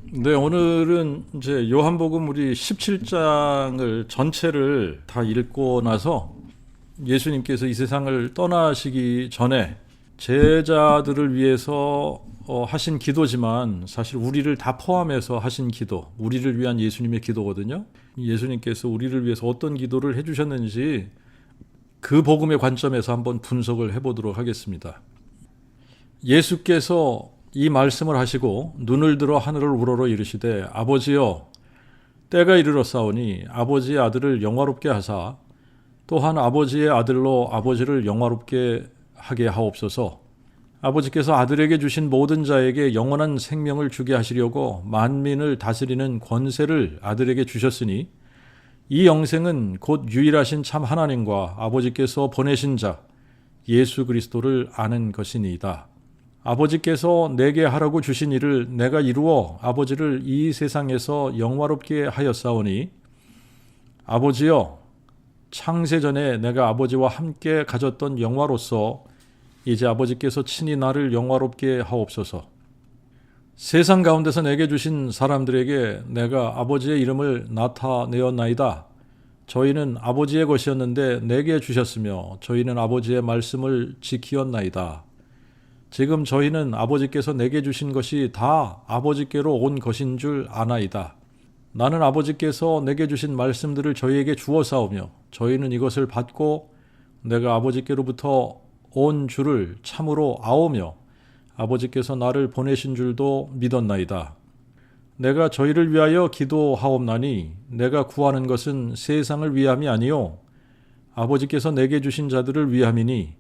네, 오늘은 이제 요한복음 우리 17장을 전체를 다 읽고 나서 예수님께서 이 세상을 떠나시기 전에 제자들을 위해서 하신 기도지만 사실 우리를 다 포함해서 하신 기도, 우리를 위한 예수님의 기도거든요. 예수님께서 우리를 위해서 어떤 기도를 해주셨는지 그 복음의 관점에서 한번 분석을 해보도록 하겠습니다. 예수께서 이 말씀을 하시고 눈을 들어 하늘을 우러러 이르시되 아버지여 때가 이르렀사오니 아버지의 아들을 영화롭게 하사 또한 아버지의 아들로 아버지를 영화롭게 하게 하옵소서. 아버지께서 아들에게 주신 모든 자에게 영원한 생명을 주게 하시려고 만민을 다스리는 권세를 아들에게 주셨으니 이 영생은 곧 유일하신 참 하나님과 아버지께서 보내신 자 예수 그리스도를 아는 것이니이다. 아버지께서 내게 하라고 주신 일을 내가 이루어 아버지를 이 세상에서 영화롭게 하였사오니 아버지여 창세전에 내가 아버지와 함께 가졌던 영화로서 이제 아버지께서 친히 나를 영화롭게 하옵소서. 세상 가운데서 내게 주신 사람들에게 내가 아버지의 이름을 나타내었나이다. 저희는 아버지의 것이었는데 내게 주셨으며 저희는 아버지의 말씀을 지키었나이다. 지금 저희는 아버지께서 내게 주신 것이 다 아버지께로 온 것인 줄 아나이다. 나는 아버지께서 내게 주신 말씀들을 저희에게 주었사오며 저희는 이것을 받고 내가 아버지께로부터 온 줄을 참으로 아오며 아버지께서 나를 보내신 줄도 믿었나이다. 내가 저희를 위하여 기도하옵나니 내가 구하는 것은 세상을 위함이 아니요 아버지께서 내게 주신 자들을 위함이니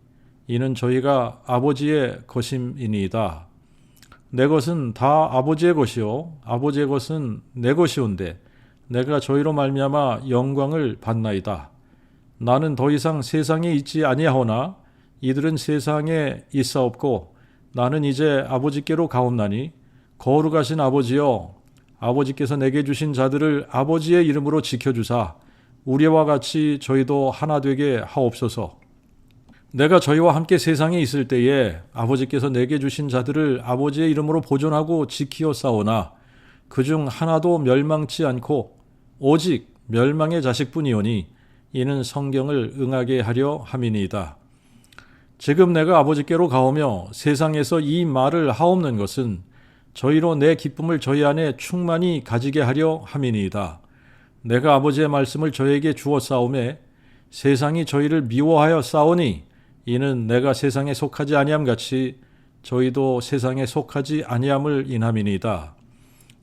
이는 저희가 아버지의 것임이니이다. 내 것은 다 아버지의 것이요 아버지의 것은 내 것이온데 내가 저희로 말미암아 영광을 받나이다. 나는 더 이상 세상에 있지 아니하오나 이들은 세상에 있사옵고 나는 이제 아버지께로 가옵나니 거룩하신 아버지여 아버지께서 내게 주신 자들을 아버지의 이름으로 지켜주사 우리와 같이 저희도 하나 되게 하옵소서. 내가 저희와 함께 세상에 있을 때에 아버지께서 내게 주신 자들을 아버지의 이름으로 보존하고 지키어 싸우나 그중 하나도 멸망치 않고 오직 멸망의 자식뿐이오니 이는 성경을 응하게 하려 함이니이다. 지금 내가 아버지께로 가오며 세상에서 이 말을 하옵는 것은 저희로 내 기쁨을 저희 안에 충만히 가지게 하려 함이니이다. 내가 아버지의 말씀을 저에게 주어 싸움에 세상이 저희를 미워하여 싸우니 이는 내가 세상에 속하지 아니함 같이 저희도 세상에 속하지 아니함을 인함이니이다.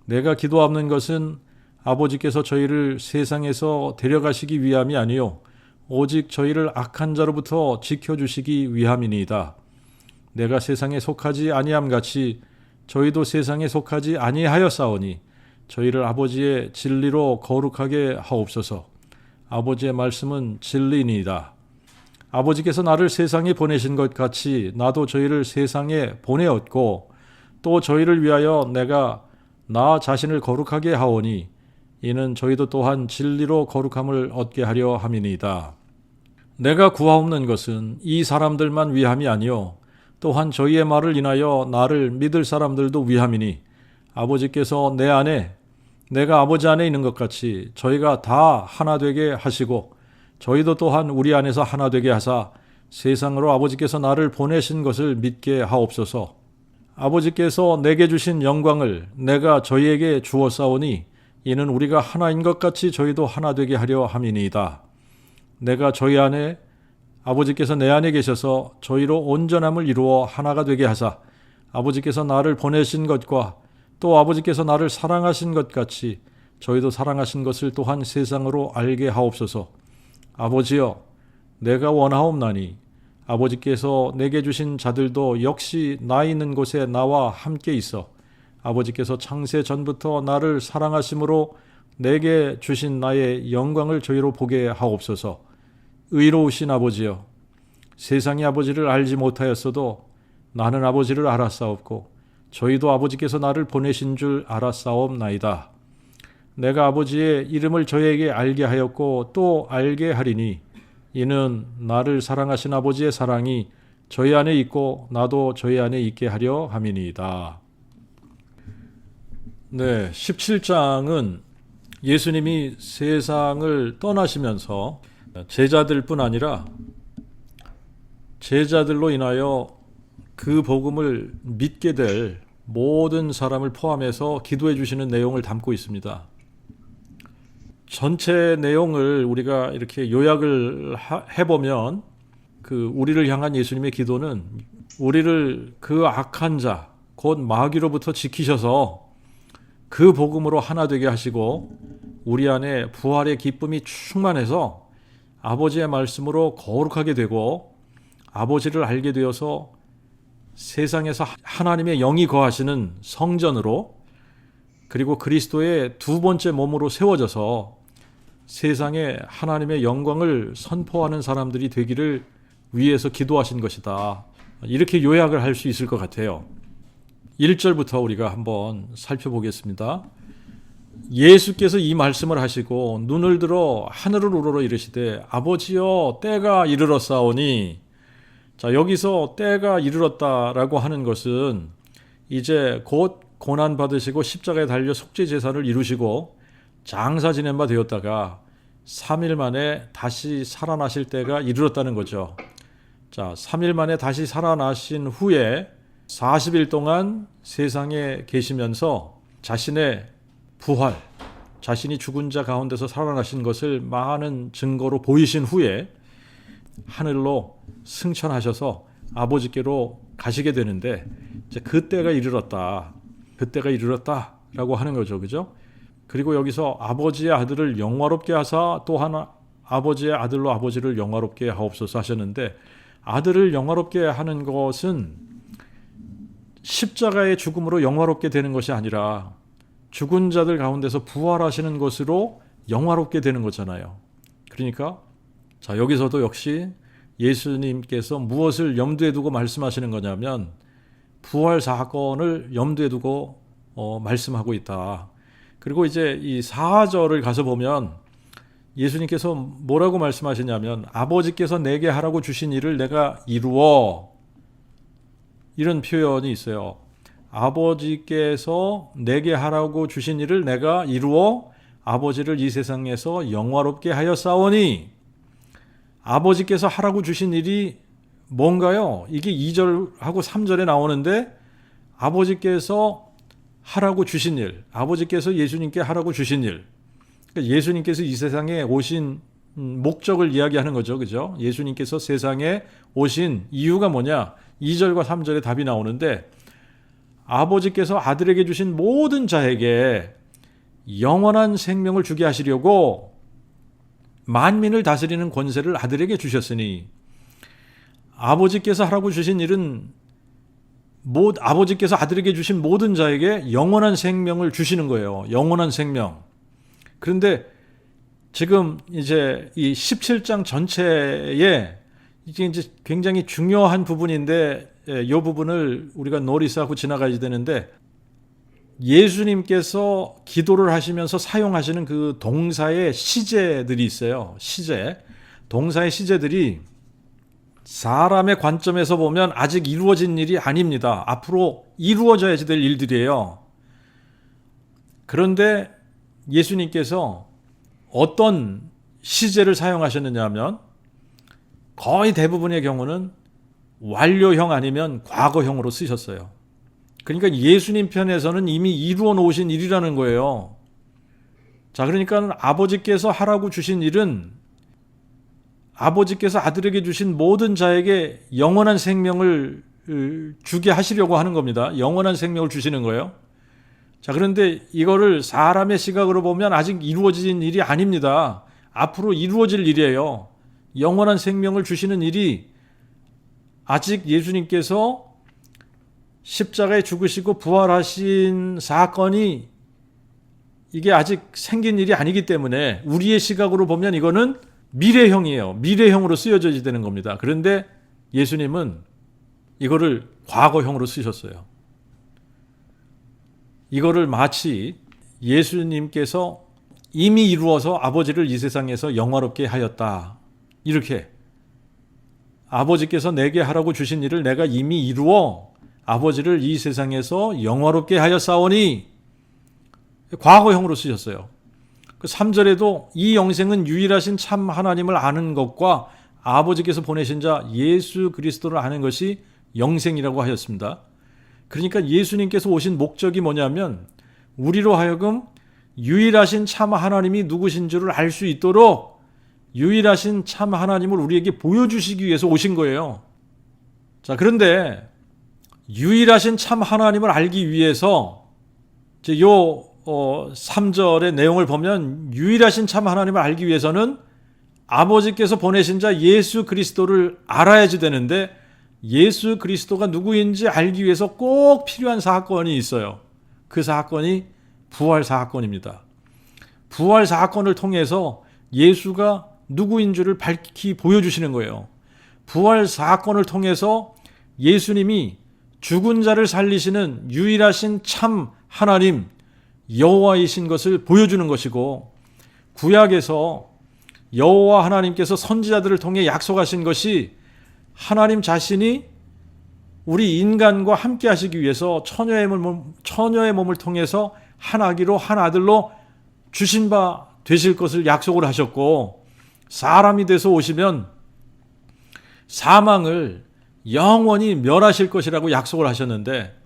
내가 기도하는 것은 아버지께서 저희를 세상에서 데려가시기 위함이 아니요 오직 저희를 악한 자로부터 지켜주시기 위함이니이다. 내가 세상에 속하지 아니함 같이 저희도 세상에 속하지 아니하였사오니 저희를 아버지의 진리로 거룩하게 하옵소서. 아버지의 말씀은 진리니이다. 아버지께서 나를 세상에 보내신 것 같이 나도 저희를 세상에 보내었고 또 저희를 위하여 내가 나 자신을 거룩하게 하오니 이는 저희도 또한 진리로 거룩함을 얻게 하려 함이니이다. 내가 구하옵는 것은 이 사람들만 위함이 아니요 또한 저희의 말을 인하여 나를 믿을 사람들도 위함이니 아버지께서 내 안에 내가 아버지 안에 있는 것 같이 저희가 다 하나 되게 하시고 저희도 또한 우리 안에서 하나 되게 하사 세상으로 아버지께서 나를 보내신 것을 믿게 하옵소서. 아버지께서 내게 주신 영광을 내가 저희에게 주었사오니 이는 우리가 하나인 것 같이 저희도 하나 되게 하려 함이니이다. 내가 저희 안에 아버지께서 내 안에 계셔서 저희로 온전함을 이루어 하나가 되게 하사 아버지께서 나를 보내신 것과 또 아버지께서 나를 사랑하신 것 같이 저희도 사랑하신 것을 또한 세상으로 알게 하옵소서. 아버지여 내가 원하옵나니 아버지께서 내게 주신 자들도 역시 나 있는 곳에 나와 함께 있어 아버지께서 창세 전부터 나를 사랑하심으로 내게 주신 나의 영광을 저희로 보게 하옵소서. 의로우신 아버지여 세상이 아버지를 알지 못하였어도 나는 아버지를 알았사옵고 저희도 아버지께서 나를 보내신 줄 알았사옵나이다. 내가 아버지의 이름을 저에게 알게 하였고 또 알게 하리니 이는 나를 사랑하신 아버지의 사랑이 저희 안에 있고 나도 저희 안에 있게 하려 함이니이다. 네, 17장은 예수님이 세상을 떠나시면서 제자들뿐 아니라 제자들로 인하여 그 복음을 믿게 될 모든 사람을 포함해서 기도해 주시는 내용을 담고 있습니다. 전체 내용을 우리가 이렇게 요약을 해보면 우리를 향한 예수님의 기도는 우리를 그 악한 자, 곧 마귀로부터 지키셔서 그 복음으로 하나 되게 하시고 우리 안에 부활의 기쁨이 충만해서 아버지의 말씀으로 거룩하게 되고 아버지를 알게 되어서 세상에서 하나님의 영이 거하시는 성전으로 그리고 그리스도의 두 번째 몸으로 세워져서 세상에 하나님의 영광을 선포하는 사람들이 되기를 위해서 기도하신 것이다. 이렇게 요약을 할 수 있을 것 같아요. 1절부터 우리가 한번 살펴보겠습니다. 예수께서 이 말씀을 하시고 눈을 들어 하늘을 우러러 이르시되 아버지여 때가 이르렀사오니, 자, 여기서 때가 이르렀다라고 하는 것은 이제 곧 고난 받으시고 십자가에 달려 속죄 제사를 이루시고 장사 지낸 바 되었다가 3일 만에 다시 살아나실 때가 이르렀다는 거죠. 자, 3일 만에 다시 살아나신 후에 40일 동안 세상에 계시면서 자신의 부활, 자신이 죽은 자 가운데서 살아나신 것을 많은 증거로 보이신 후에 하늘로 승천하셔서 아버지께로 가시게 되는데, 이제 그때가 이르렀다라고 하는 거죠. 그죠? 그리고 여기서 아버지의 아들을 영화롭게 하사 또한 아버지의 아들로 아버지를 영화롭게 하옵소서 하셨는데, 아들을 영화롭게 하는 것은 십자가의 죽음으로 영화롭게 되는 것이 아니라 죽은 자들 가운데서 부활하시는 것으로 영화롭게 되는 거잖아요. 그러니까 자, 여기서도 역시 예수님께서 무엇을 염두에 두고 말씀하시는 거냐면 부활 사건을 염두에 두고 말씀하고 있다. 그리고 이제 이 4절을 가서 보면 예수님께서 뭐라고 말씀하시냐면 아버지께서 내게 하라고 주신 일을 내가 이루어, 이런 표현이 있어요. 아버지께서 내게 하라고 주신 일을 내가 이루어 아버지를 이 세상에서 영화롭게 하였사오니, 아버지께서 하라고 주신 일이 뭔가요? 이게 2절하고 3절에 나오는데 아버지께서 하라고 주신 일, 아버지께서 예수님께 하라고 주신 일, 그러니까 예수님께서 이 세상에 오신 목적을 이야기하는 거죠. 그죠? 예수님께서 세상에 오신 이유가 뭐냐? 2절과 3절에 답이 나오는데 아버지께서 아들에게 주신 모든 자에게 영원한 생명을 주게 하시려고 만민을 다스리는 권세를 아들에게 주셨으니, 아버지께서 하라고 주신 일은 아버지께서 아들에게 주신 모든 자에게 영원한 생명을 주시는 거예요. 영원한 생명. 그런데 지금 이제 이 17장 전체에 이게 이제 굉장히 중요한 부분인데 이 부분을 우리가 노리스하고 지나가야 되는데, 예수님께서 기도를 하시면서 사용하시는 그 동사의 시제들이 있어요. 동사의 시제들이 사람의 관점에서 보면 아직 이루어진 일이 아닙니다. 앞으로 이루어져야 될 일들이에요. 그런데 예수님께서 어떤 시제를 사용하셨느냐 하면 거의 대부분의 경우는 완료형 아니면 과거형으로 쓰셨어요. 그러니까 예수님 편에서는 이미 이루어 놓으신 일이라는 거예요. 자, 그러니까 아버지께서 하라고 주신 일은 아버지께서 아들에게 주신 모든 자에게 영원한 생명을 주게 하시려고 하는 겁니다. 영원한 생명을 주시는 거예요. 자, 그런데 이거를 사람의 시각으로 보면 아직 이루어진 일이 아닙니다. 앞으로 이루어질 일이에요. 영원한 생명을 주시는 일이 아직 예수님께서 십자가에 죽으시고 부활하신 사건이 이게 아직 생긴 일이 아니기 때문에 우리의 시각으로 보면 이거는 미래형이에요. 미래형으로 쓰여져야 되는 겁니다. 그런데 예수님은 이거를 과거형으로 쓰셨어요. 이거를 마치 예수님께서 이미 이루어서 아버지를 이 세상에서 영화롭게 하였다, 이렇게 아버지께서 내게 하라고 주신 일을 내가 이미 이루어 아버지를 이 세상에서 영화롭게 하였사오니, 과거형으로 쓰셨어요. 그 3절에도 이 영생은 유일하신 참 하나님을 아는 것과 아버지께서 보내신 자 예수 그리스도를 아는 것이 영생이라고 하였습니다. 그러니까 예수님께서 오신 목적이 뭐냐면 우리로 하여금 유일하신 참 하나님이 누구신 줄을 알 수 있도록 유일하신 참 하나님을 우리에게 보여주시기 위해서 오신 거예요. 자, 그런데 유일하신 참 하나님을 알기 위해서 이제 요 3절의 내용을 보면 유일하신 참 하나님을 알기 위해서는 아버지께서 보내신 자 예수 그리스도를 알아야지 되는데 예수 그리스도가 누구인지 알기 위해서 꼭 필요한 사건이 있어요. 그 사건이 부활 사건입니다. 부활 사건을 통해서 예수가 누구인 줄을 밝히 보여주시는 거예요. 부활 사건을 통해서 예수님이 죽은 자를 살리시는 유일하신 참 하나님 여호와이신 것을 보여주는 것이고, 구약에서 여호와 하나님께서 선지자들을 통해 약속하신 것이 하나님 자신이 우리 인간과 함께 하시기 위해서 처녀의 몸을 통해서 한 아기로 한 아들로 주신 바 되실 것을 약속을 하셨고, 사람이 돼서 오시면 사망을 영원히 멸하실 것이라고 약속을 하셨는데,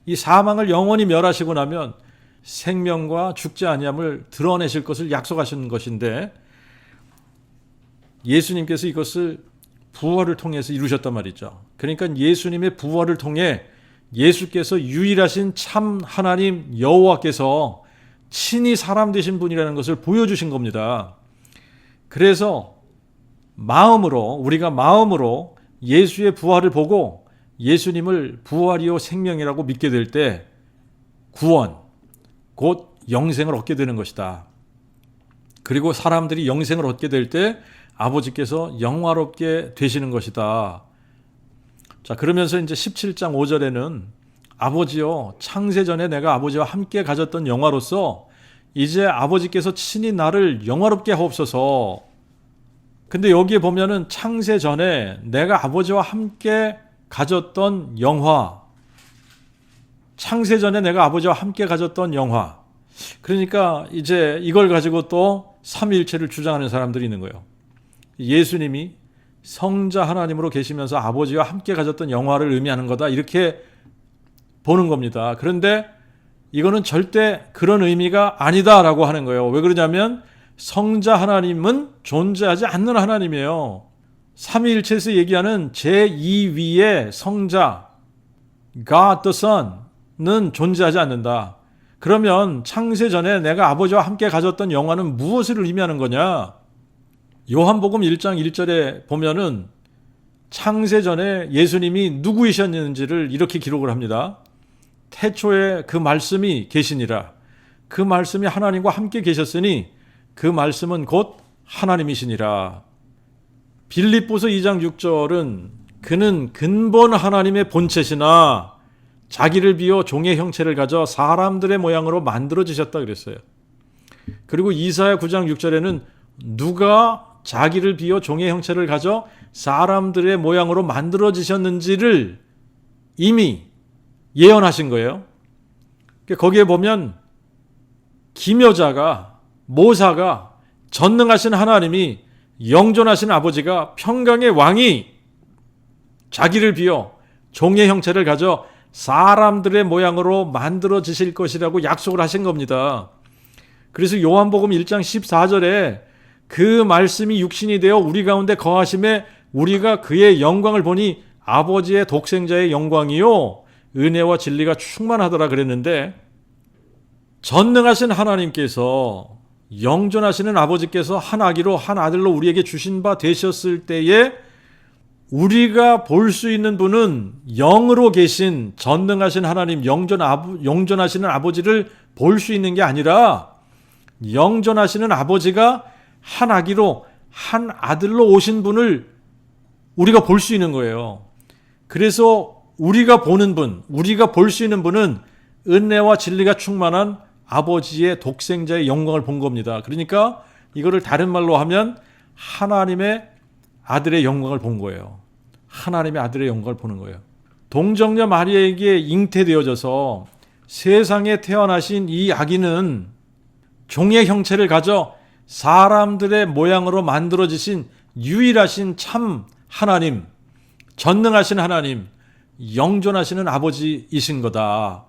이 사망을 영원히 멸하시고 나면 생명과 죽지 아니함을 드러내실 것을 약속하신 것인데, 예수님께서 이것을 부활을 통해서 이루셨단 말이죠. 그러니까 예수님의 부활을 통해 예수께서 유일하신 참 하나님 여호와께서 친히 사람 되신 분이라는 것을 보여주신 겁니다. 그래서 우리가 마음으로 예수의 부활을 보고 예수님을 부활이요 생명이라고 믿게 될 때 구원, 곧 영생을 얻게 되는 것이다. 그리고 사람들이 영생을 얻게 될 때 아버지께서 영화롭게 되시는 것이다. 자, 그러면서 이제 17장 5절에는 아버지여, 창세전에 내가 아버지와 함께 가졌던 영화로서 이제 아버지께서 친히 나를 영화롭게 하옵소서. 근데 여기에 보면은 창세전에 내가 아버지와 함께 가졌던 영화, 창세전에 내가 아버지와 함께 가졌던 영화. 그러니까 이제 이걸 가지고 또 삼위일체를 주장하는 사람들이 있는 거예요. 예수님이 성자 하나님으로 계시면서 아버지와 함께 가졌던 영화를 의미하는 거다, 이렇게 보는 겁니다. 그런데 이거는 절대 그런 의미가 아니다라고 하는 거예요. 왜 그러냐면 성자 하나님은 존재하지 않는 하나님이에요. 삼위일체에서 얘기하는 제2위의 성자 God the Son는 존재하지 않는다. 그러면 창세전에 내가 아버지와 함께 가졌던 영화는 무엇을 의미하는 거냐? 요한복음 1장 1절에 보면은 창세전에 예수님이 누구이셨는지를 이렇게 기록을 합니다. 태초에 그 말씀이 계시니라. 그 말씀이 하나님과 함께 계셨으니 그 말씀은 곧 하나님이시니라. 빌립보서 2장 6절은 그는 근본 하나님의 본체시나 자기를 비워 종의 형체를 가져 사람들의 모양으로 만들어지셨다 그랬어요. 그리고 이사야 9장 6절에는 누가 자기를 비워 종의 형체를 가져 사람들의 모양으로 만들어지셨는지를 이미 예언하신 거예요. 거기에 보면 기묘자가, 모사가, 전능하신 하나님이, 영존하신 아버지가, 평강의 왕이 자기를 비워 종의 형체를 가져 사람들의 모양으로 만들어지실 것이라고 약속을 하신 겁니다. 그래서 요한복음 1장 14절에 그 말씀이 육신이 되어 우리 가운데 거하심에 우리가 그의 영광을 보니 아버지의 독생자의 영광이요 은혜와 진리가 충만하더라 그랬는데, 전능하신 하나님께서, 영존하시는 아버지께서 한 아기로 한 아들로 우리에게 주신 바 되셨을 때에 우리가 볼 수 있는 분은 영으로 계신 전능하신 하나님, 영존하시는 아버지를 볼 수 있는 게 아니라 영존하시는 아버지가 한 아기로 한 아들로 오신 분을 우리가 볼 수 있는 거예요. 그래서 우리가 보는 분, 우리가 볼 수 있는 분은 은혜와 진리가 충만한 아버지의 독생자의 영광을 본 겁니다. 그러니까 이거를 다른 말로 하면 하나님의 아들의 영광을 본 거예요. 하나님의 아들의 영광을 보는 거예요. 동정녀 마리아에게 잉태되어져서 세상에 태어나신 이 아기는 종의 형체를 가져 사람들의 모양으로 만들어지신 유일하신 참 하나님, 전능하신 하나님, 영존하시는 아버지이신 거다.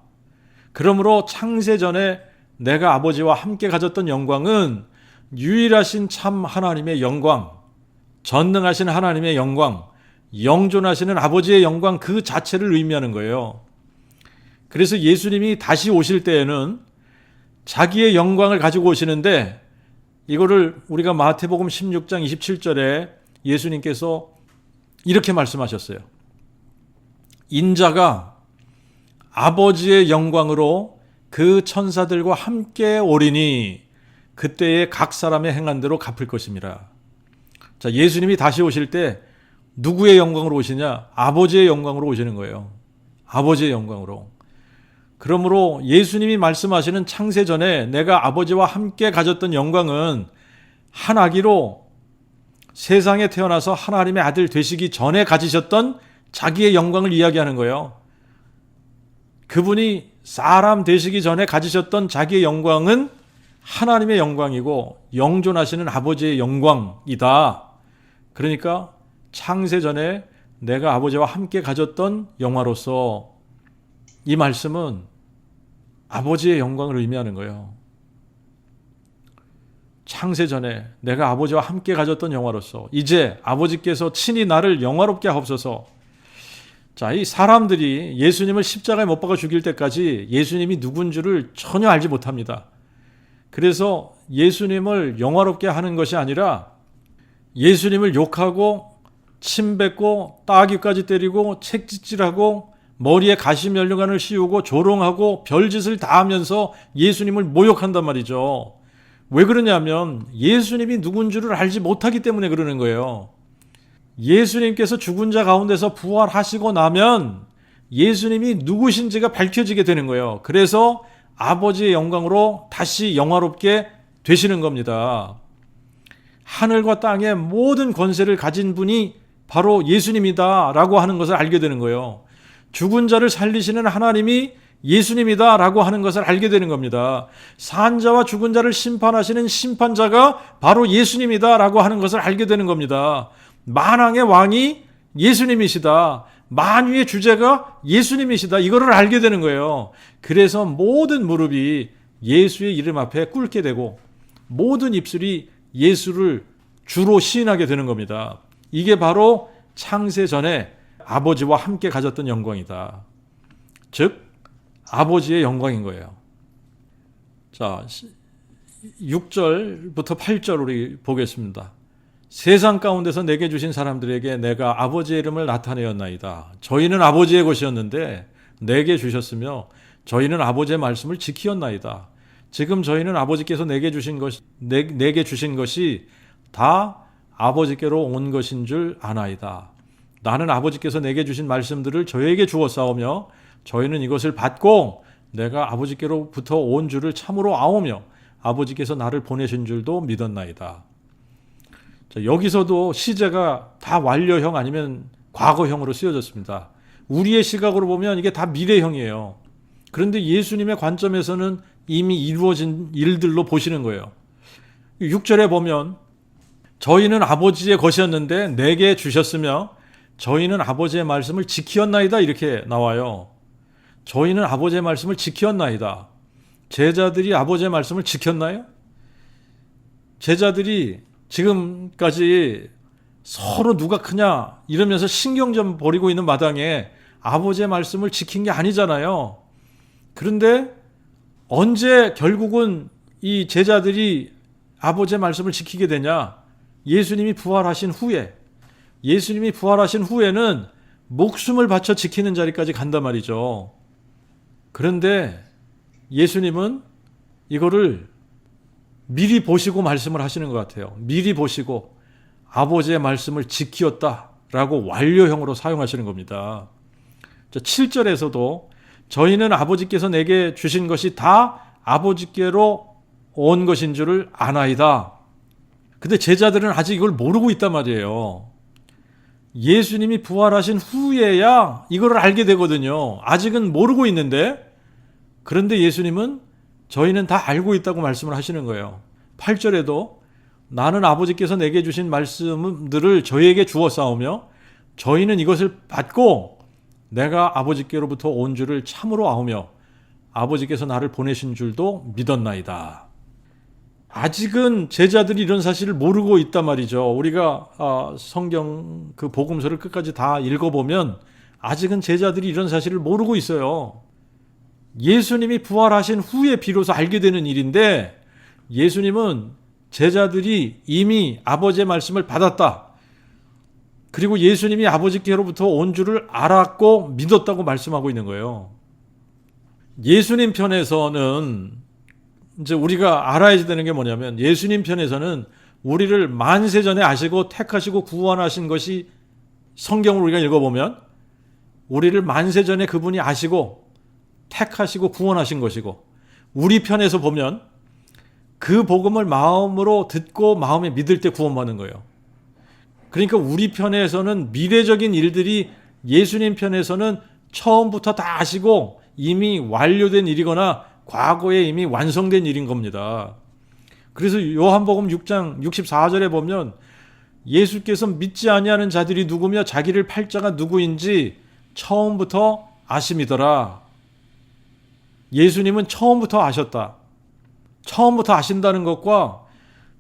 그러므로 창세전에 내가 아버지와 함께 가졌던 영광은 유일하신 참 하나님의 영광, 전능하신 하나님의 영광, 영존하시는 아버지의 영광 그 자체를 의미하는 거예요. 그래서 예수님이 다시 오실 때에는 자기의 영광을 가지고 오시는데, 이거를 우리가 마태복음 16장 27절에 예수님께서 이렇게 말씀하셨어요. 인자가 아버지의 영광으로 그 천사들과 함께 오리니 그때에 각 사람의 행한 대로 갚을 것입니다. 자, 예수님이 다시 오실 때 누구의 영광으로 오시냐? 아버지의 영광으로 오시는 거예요. 아버지의 영광으로. 그러므로 예수님이 말씀하시는 창세전에 내가 아버지와 함께 가졌던 영광은 한 아기로 세상에 태어나서 하나님의 아들 되시기 전에 가지셨던 자기의 영광을 이야기하는 거예요. 그분이 사람 되시기 전에 가지셨던 자기의 영광은 하나님의 영광이고 영존하시는 아버지의 영광이다. 그러니까 창세전에 내가 아버지와 함께 가졌던 영화로서 이 말씀은 아버지의 영광을 의미하는 거예요. 창세전에 내가 아버지와 함께 가졌던 영화로서 이제 아버지께서 친히 나를 영화롭게 하옵소서. 자, 이 사람들이 예수님을 십자가에 못 박아 죽일 때까지 예수님이 누군 줄을 전혀 알지 못합니다. 그래서 예수님을 영화롭게 하는 것이 아니라 예수님을 욕하고 침 뱉고 따귀까지 때리고 책짓질하고 머리에 가시면류관을 씌우고 조롱하고 별짓을 다 하면서 예수님을 모욕한단 말이죠. 왜 그러냐면 예수님이 누군 줄을 알지 못하기 때문에 그러는 거예요. 예수님께서 죽은 자 가운데서 부활하시고 나면 예수님이 누구신지가 밝혀지게 되는 거예요. 그래서 아버지의 영광으로 다시 영화롭게 되시는 겁니다. 하늘과 땅의 모든 권세를 가진 분이 바로 예수님이다 라고 하는 것을 알게 되는 거예요. 죽은 자를 살리시는 하나님이 예수님이다 라고 하는 것을 알게 되는 겁니다. 산자와 죽은 자를 심판하시는 심판자가 바로 예수님이다 라고 하는 것을 알게 되는 겁니다. 만왕의 왕이 예수님이시다. 만유의 주제가 예수님이시다. 이거를 알게 되는 거예요. 그래서 모든 무릎이 예수의 이름 앞에 꿇게 되고 모든 입술이 예수를 주로 시인하게 되는 겁니다. 이게 바로 창세 전에 아버지와 함께 가졌던 영광이다. 즉 아버지의 영광인 거예요. 자, 6절부터 8절 우리 보겠습니다. 세상 가운데서 내게 주신 사람들에게 내가 아버지의 이름을 나타내었나이다. 저희는 아버지의 것이었는데 내게 주셨으며 저희는 아버지의 말씀을 지키었나이다. 지금 저희는 아버지께서 내게 주신 것이 다 아버지께로 온 것인 줄 아나이다. 나는 아버지께서 내게 주신 말씀들을 저에게 주었사오며 저희는 이것을 받고 내가 아버지께로부터 온 줄을 참으로 아오며 아버지께서 나를 보내신 줄도 믿었나이다. 자, 여기서도 시제가 다 완료형 아니면 과거형으로 쓰여졌습니다. 우리의 시각으로 보면 이게 다 미래형이에요. 그런데 예수님의 관점에서는 이미 이루어진 일들로 보시는 거예요. 6절에 보면 저희는 아버지의 것이었는데 내게 주셨으며 저희는 아버지의 말씀을 지키었나이다 이렇게 나와요. 저희는 아버지의 말씀을 지키었나이다. 제자들이 아버지의 말씀을 지켰나요? 제자들이 지금까지 서로 누가 크냐 이러면서 신경전 벌이고 있는 마당에 아버지의 말씀을 지킨 게 아니잖아요. 그런데 언제 결국은 이 제자들이 아버지의 말씀을 지키게 되냐? 예수님이 부활하신 후에는 목숨을 바쳐 지키는 자리까지 간단 말이죠. 그런데 예수님은 이거를 미리 보시고 말씀을 하시는 것 같아요. 미리 보시고 아버지의 말씀을 지키었다라고 완료형으로 사용하시는 겁니다. 7절에서도 저희는 아버지께서 내게 주신 것이 다 아버지께로 온 것인 줄을 아나이다. 근데 제자들은 아직 이걸 모르고 있단 말이에요. 예수님이 부활하신 후에야 이걸 알게 되거든요. 아직은 모르고 있는데 그런데 예수님은 저희는 다 알고 있다고 말씀을 하시는 거예요. 8절에도 나는 아버지께서 내게 주신 말씀들을 저희에게 주어 싸우며 저희는 이것을 받고 내가 아버지께로부터 온 줄을 참으로 아오며 아버지께서 나를 보내신 줄도 믿었나이다. 아직은 제자들이 이런 사실을 모르고 있단 말이죠. 우리가 성경 그 복음서를 끝까지 다 읽어보면 아직은 제자들이 이런 사실을 모르고 있어요. 예수님이 부활하신 후에 비로소 알게 되는 일인데 예수님은 제자들이 이미 아버지의 말씀을 받았다. 그리고 예수님이 아버지께로부터 온 줄을 알았고 믿었다고 말씀하고 있는 거예요. 예수님 편에서는 이제 우리가 알아야 되는 게 뭐냐면 예수님 편에서는 우리를 만세전에 아시고 택하시고 구원하신 것이 성경을 우리가 읽어보면 우리를 만세전에 그분이 아시고 택하시고 구원하신 것이고 우리 편에서 보면 그 복음을 마음으로 듣고 마음에 믿을 때 구원받는 거예요. 그러니까 우리 편에서는 미래적인 일들이 예수님 편에서는 처음부터 다 아시고 이미 완료된 일이거나 과거에 이미 완성된 일인 겁니다. 그래서 요한복음 6장 64절에 보면 예수께서 믿지 아니하는 자들이 누구며 자기를 팔 자가 누구인지 처음부터 아심이더라. 예수님은 처음부터 아셨다. 처음부터 아신다는 것과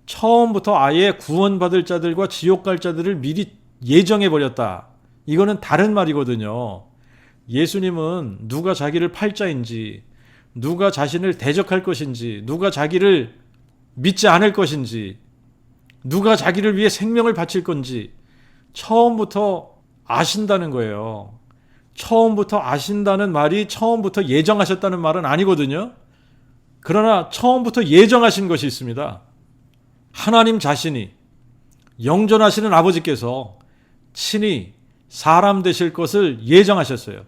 처음부터 아예 구원받을 자들과 지옥 갈 자들을 미리 예정해 버렸다. 이거는 다른 말이거든요. 예수님은 누가 자기를 팔 자인지, 누가 자신을 대적할 것인지, 누가 자기를 믿지 않을 것인지, 누가 자기를 위해 생명을 바칠 건지 처음부터 아신다는 거예요. 처음부터 아신다는 말이 처음부터 예정하셨다는 말은 아니거든요. 그러나 처음부터 예정하신 것이 있습니다. 하나님 자신이 영존하시는 아버지께서 친히 사람 되실 것을 예정하셨어요.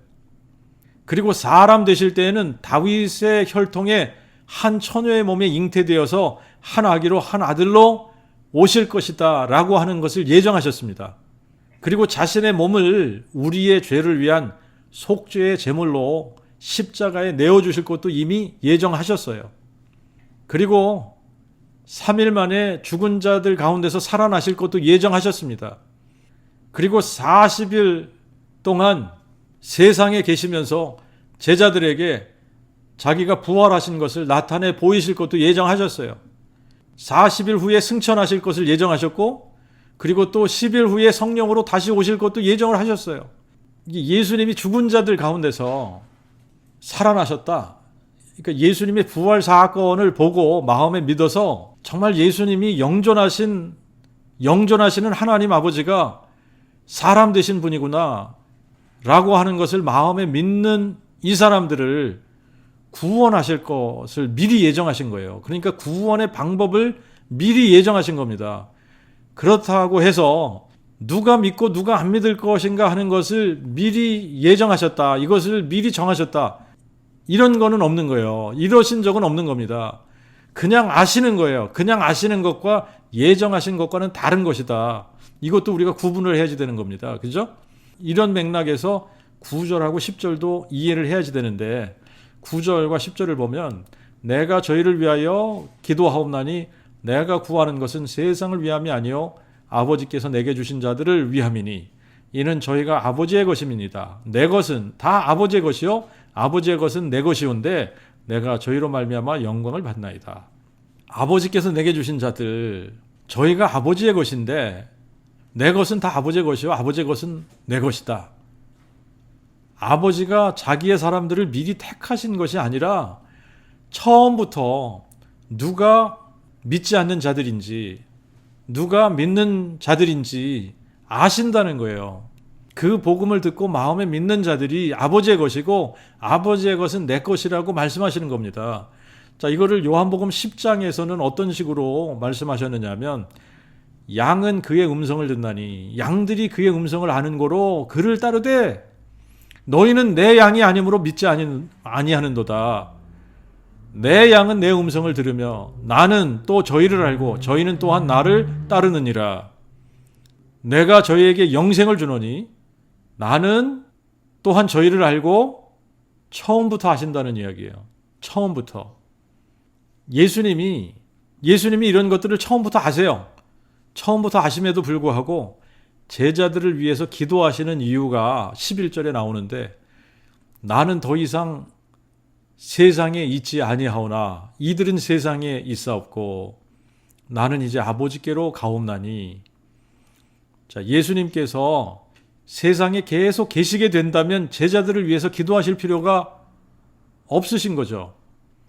그리고 사람 되실 때에는 다윗의 혈통에 한 처녀의 몸에 잉태되어서 한 아기로 한 아들로 오실 것이다 라고 하는 것을 예정하셨습니다. 그리고 자신의 몸을 우리의 죄를 위한 속죄의 제물로 십자가에 내어주실 것도 이미 예정하셨어요. 그리고 3일 만에 죽은 자들 가운데서 살아나실 것도 예정하셨습니다. 그리고 40일 동안 세상에 계시면서 제자들에게 자기가 부활하신 것을 나타내 보이실 것도 예정하셨어요. 40일 후에 승천하실 것을 예정하셨고 그리고 또 10일 후에 성령으로 다시 오실 것도 예정을 하셨어요. 예수님이 죽은 자들 가운데서 살아나셨다. 그러니까 예수님의 부활 사건을 보고 마음에 믿어서 정말 예수님이 영존하시는 하나님 아버지가 사람 되신 분이구나 라고 하는 것을 마음에 믿는 이 사람들을 구원하실 것을 미리 예정하신 거예요. 그러니까 구원의 방법을 미리 예정하신 겁니다. 그렇다고 해서 누가 믿고 누가 안 믿을 것인가 하는 것을 미리 예정하셨다. 이것을 미리 정하셨다. 이런 거는 없는 거예요. 이러신 적은 없는 겁니다. 그냥 아시는 거예요. 그냥 아시는 것과 예정하신 것과는 다른 것이다. 이것도 우리가 구분을 해야지 되는 겁니다. 그죠? 이런 맥락에서 9절하고 10절도 이해를 해야지 되는데 9절과 10절을 보면 내가 저희를 위하여 기도하옵나니 내가 구하는 것은 세상을 위함이 아니요 아버지께서 내게 주신 자들을 위함이니 이는 저희가 아버지의 것임이니이다. 내 것은 다 아버지의 것이요 아버지의 것은 내 것이온데 내가 저희로 말미암아 영광을 받나이다. 아버지께서 내게 주신 자들 저희가 아버지의 것인데 내 것은 다 아버지의 것이요 아버지의 것은 내 것이다. 아버지가 자기의 사람들을 미리 택하신 것이 아니라 처음부터 누가 믿지 않는 자들인지 누가 믿는 자들인지 아신다는 거예요. 그 복음을 듣고 마음에 믿는 자들이 아버지의 것이고 아버지의 것은 내 것이라고 말씀하시는 겁니다. 자, 이거를 요한복음 10장에서는 어떤 식으로 말씀하셨느냐 하면 양은 그의 음성을 듣나니 양들이 그의 음성을 아는 거로 그를 따르되 너희는 내 양이 아니므로 믿지 아니하는도다. 내 양은 내 음성을 들으며 나는 또 저희를 알고 저희는 또한 나를 따르느니라. 내가 저희에게 영생을 주노니 나는 또한 저희를 알고 처음부터 아신다는 이야기예요. 처음부터. 예수님이 이런 것들을 처음부터 아세요. 처음부터 아심에도 불구하고 제자들을 위해서 기도하시는 이유가 11절에 나오는데, 나는 더 이상 세상에 있지 아니하오나 이들은 세상에 있사옵고 나는 이제 아버지께로 가옵나니. 자, 예수님께서 세상에 계속 계시게 된다면 제자들을 위해서 기도하실 필요가 없으신 거죠.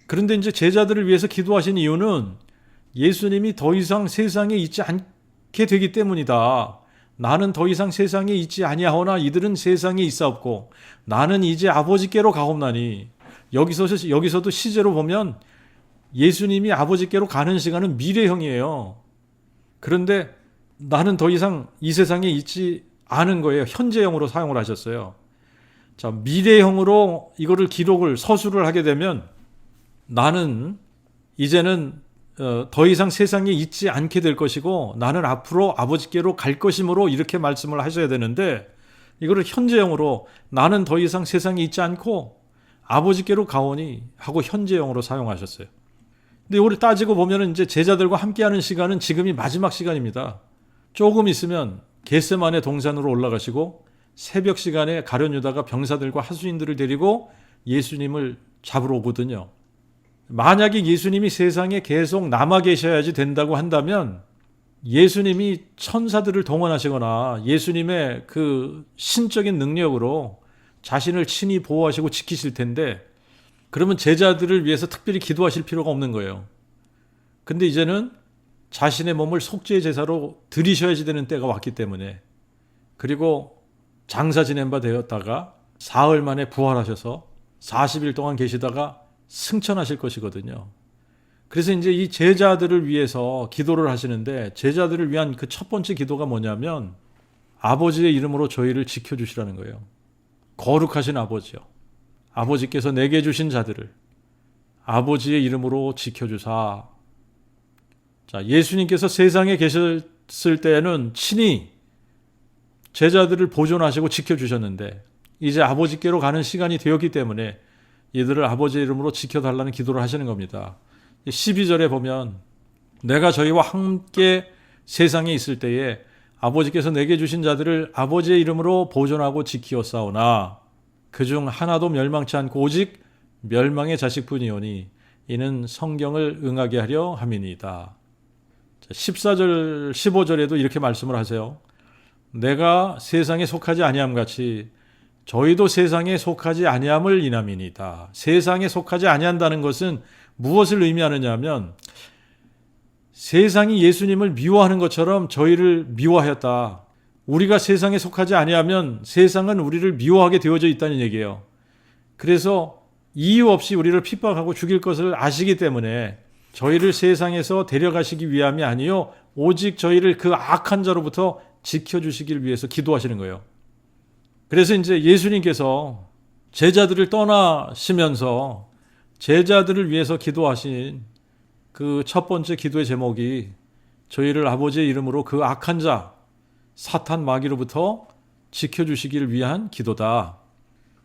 그런데 이제 제자들을 위해서 기도하신 이유는 예수님이 더 이상 세상에 있지 않게 되기 때문이다. 나는 더 이상 세상에 있지 아니하오나 이들은 세상에 있사옵고 나는 이제 아버지께로 가옵나니. 여기서도 시제로 보면 예수님이 아버지께로 가는 시간은 미래형이에요. 그런데 나는 더 이상 이 세상에 있지 않은 거예요. 현재형으로 사용을 하셨어요. 자, 미래형으로 이거를 서술을 하게 되면 나는 이제는 더 이상 세상에 있지 않게 될 것이고 나는 앞으로 아버지께로 갈 것이므로 이렇게 말씀을 하셔야 되는데, 이거를 현재형으로 나는 더 이상 세상에 있지 않고 아버지께로 가오니 하고 현재형으로 사용하셨어요. 근데 이걸 따지고 보면 이제 제자들과 함께하는 시간은 지금이 마지막 시간입니다. 조금 있으면 겟세마네 동산으로 올라가시고 새벽 시간에 가룟 유다가 병사들과 하수인들을 데리고 예수님을 잡으러 오거든요. 만약에 예수님이 세상에 계속 남아 계셔야지 된다고 한다면 예수님이 천사들을 동원하시거나 예수님의 그 신적인 능력으로 자신을 친히 보호하시고 지키실 텐데, 그러면 제자들을 위해서 특별히 기도하실 필요가 없는 거예요. 근데 이제는 자신의 몸을 속죄의 제사로 드리셔야지 되는 때가 왔기 때문에, 그리고 장사 지낸 바 되었다가 사흘 만에 부활하셔서 40일 동안 계시다가 승천하실 것이거든요. 그래서 이제 이 제자들을 위해서 기도를 하시는데, 제자들을 위한 그 첫 번째 기도가 뭐냐면 아버지의 이름으로 저희를 지켜주시라는 거예요. 거룩하신 아버지요, 아버지께서 내게 주신 자들을 아버지의 이름으로 지켜주사. 자, 예수님께서 세상에 계셨을 때에는 친히 제자들을 보존하시고 지켜주셨는데, 이제 아버지께로 가는 시간이 되었기 때문에 이들을 아버지의 이름으로 지켜달라는 기도를 하시는 겁니다. 12절에 보면 내가 저희와 함께 세상에 있을 때에 아버지께서 내게 주신 자들을 아버지의 이름으로 보존하고 지키었사오나 그중 하나도 멸망치 않고 오직 멸망의 자식뿐이오니 이는 성경을 응하게 하려 함이니이다. 14절 15절에도 이렇게 말씀을 하세요. 내가 세상에 속하지 아니함 같이 저희도 세상에 속하지 아니함을 인함이니이다. 세상에 속하지 아니한다는 것은 무엇을 의미하느냐 하면, 세상이 예수님을 미워하는 것처럼 저희를 미워하였다. 우리가 세상에 속하지 아니하면 세상은 우리를 미워하게 되어져 있다는 얘기예요. 그래서 이유 없이 우리를 핍박하고 죽일 것을 아시기 때문에 저희를 세상에서 데려가시기 위함이 아니요 오직 저희를 그 악한 자로부터 지켜주시길 위해서 기도하시는 거예요. 그래서 이제 예수님께서 제자들을 떠나시면서 제자들을 위해서 기도하신 그 첫 번째 기도의 제목이 저희를 아버지의 이름으로 그 악한 자 사탄 마귀로부터 지켜주시기를 위한 기도다.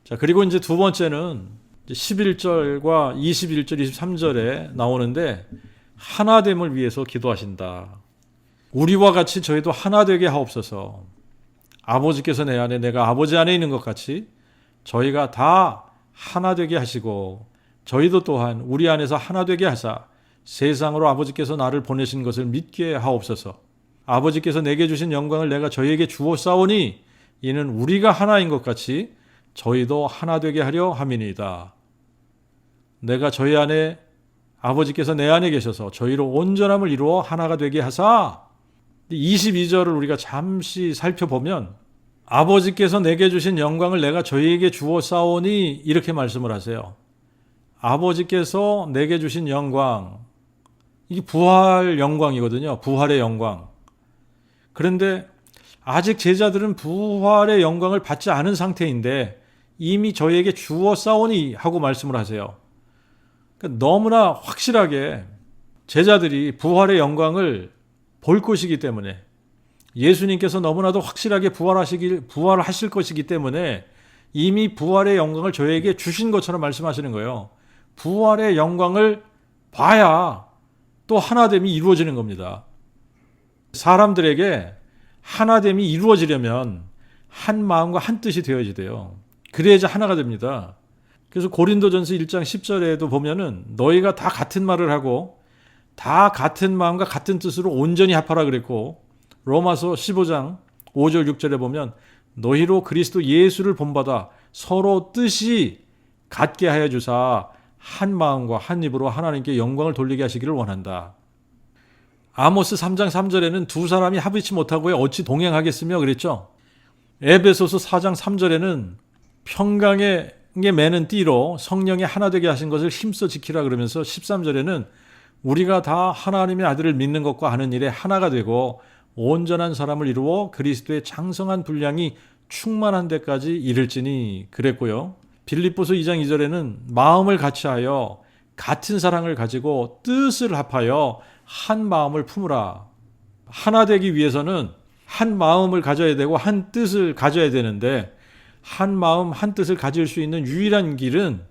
자, 그리고 이제 두 번째는 11절과 21절, 23절에 나오는데 하나됨을 위해서 기도하신다. 우리와 같이 저희도 하나 되게 하옵소서. 아버지께서 내 안에 내가 아버지 안에 있는 것 같이 저희가 다 하나 되게 하시고 저희도 또한 우리 안에서 하나 되게 하사 세상으로 아버지께서 나를 보내신 것을 믿게 하옵소서. 아버지께서 내게 주신 영광을 내가 저희에게 주었사오니 이는 우리가 하나인 것 같이 저희도 하나 되게 하려 함이니이다. 내가 저희 안에 아버지께서 내 안에 계셔서 저희로 온전함을 이루어 하나가 되게 하사. 22절을 우리가 잠시 살펴보면 아버지께서 내게 주신 영광을 내가 저희에게 주었사오니 이렇게 말씀을 하세요. 아버지께서 내게 주신 영광, 이게 부활 영광이거든요. 부활의 영광. 그런데 아직 제자들은 부활의 영광을 받지 않은 상태인데 이미 저희에게 주었사오니 하고 말씀을 하세요. 그러니까 너무나 확실하게 제자들이 부활의 영광을 볼 것이기 때문에, 예수님께서 너무나도 확실하게 부활하실 것이기 때문에 이미 부활의 영광을 저희에게 주신 것처럼 말씀하시는 거예요. 부활의 영광을 봐야 또 하나됨이 이루어지는 겁니다. 사람들에게 하나됨이 이루어지려면 한 마음과 한 뜻이 되어야지 돼요. 그래야지 하나가 됩니다. 그래서 고린도전서 1장 10절에도 보면은 너희가 다 같은 말을 하고 다 같은 마음과 같은 뜻으로 온전히 합하라 그랬고, 로마서 15장 5절 6절에 보면 너희로 그리스도 예수를 본받아 서로 뜻이 같게 하여 주사 한 마음과 한 입으로 하나님께 영광을 돌리게 하시기를 원한다. 아모스 3장 3절에는 두 사람이 합의치 못하고 어찌 동행하겠으며 그랬죠. 에베소서 4장 3절에는 평강에 매는 띠로 성령이 하나 되게 하신 것을 힘써 지키라 그러면서 13절에는 우리가 다 하나님의 아들을 믿는 것과 하는 일에 하나가 되고 온전한 사람을 이루어 그리스도의 장성한 분량이 충만한 데까지 이를지니 그랬고요. 빌립보서 2장 2절에는 마음을 같이하여 같은 사랑을 가지고 뜻을 합하여 한 마음을 품으라. 하나 되기 위해서는 한 마음을 가져야 되고 한 뜻을 가져야 되는데, 한 마음 한 뜻을 가질 수 있는 유일한 길은